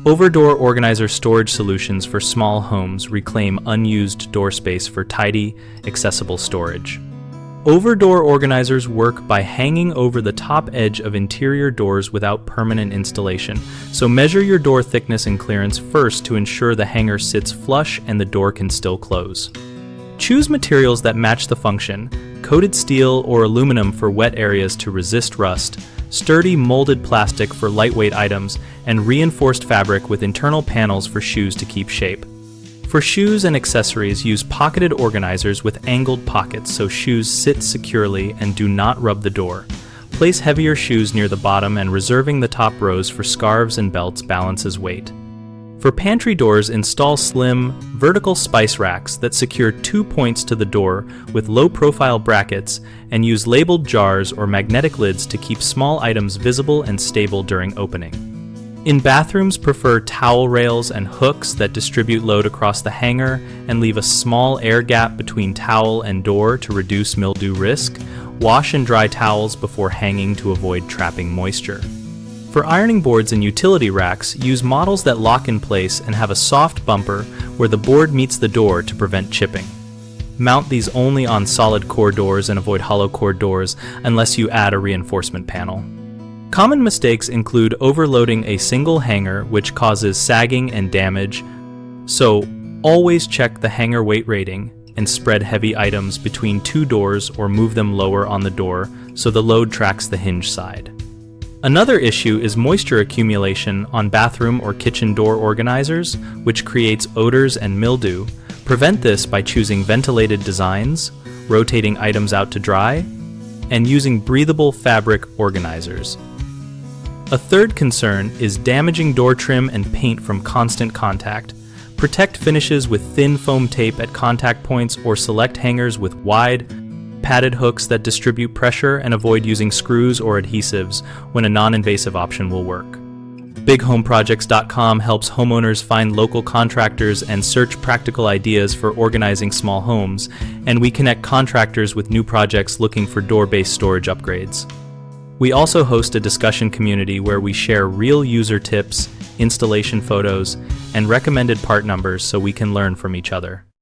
Over-door organizer storage solutions for small homes reclaim unused door space for tidy, accessible storage. Over-door organizers work by hanging over the top edge of interior doors without permanent installation, so measure your door thickness and clearance first to ensure the hanger sits flush and the door can still close. Choose materials that match the function: coated steel or aluminum for wet areas to resist rust, sturdy molded plastic for lightweight items, and reinforced fabric with internal panels for shoes to keep shape. For shoes and accessories, use pocketed organizers with angled pockets so shoes sit securely and do not rub the door. Place heavier shoes near the bottom, and reserving the top rows for scarves and belts balances weight. For pantry doors, install slim, vertical spice racks that secure 2 points to the door with low-profile brackets, and use labeled jars or magnetic lids to keep small items visible and stable during opening. In bathrooms, prefer towel rails and hooks that distribute load across the hanger and leave a small air gap between towel and door to reduce mildew risk. Wash and dry towels before hanging to avoid trapping moisture. For ironing boards and utility racks, use models that lock in place and have a soft bumper where the board meets the door to prevent chipping. Mount these only on solid core doors and avoid hollow core doors unless you add a reinforcement panel. Common mistakes include overloading a single hanger, which causes sagging and damage, so always check the hanger weight rating and spread heavy items between 2 doors or move them lower on the door so the load tracks the hinge side. Another issue is moisture accumulation on bathroom or kitchen door organizers, which creates odors and mildew. Prevent this by choosing ventilated designs, rotating items out to dry, and using breathable fabric organizers. A third concern is damaging door trim and paint from constant contact. Protect finishes with thin foam tape at contact points or select hangers with wide, padded hooks that distribute pressure, and avoid using screws or adhesives when a non-invasive option will work. BigHomeProjects.com helps homeowners find local contractors and search practical ideas for organizing small homes, and we connect contractors with new projects looking for door-based storage upgrades. We also host a discussion community where we share real user tips, installation photos, and recommended part numbers so we can learn from each other.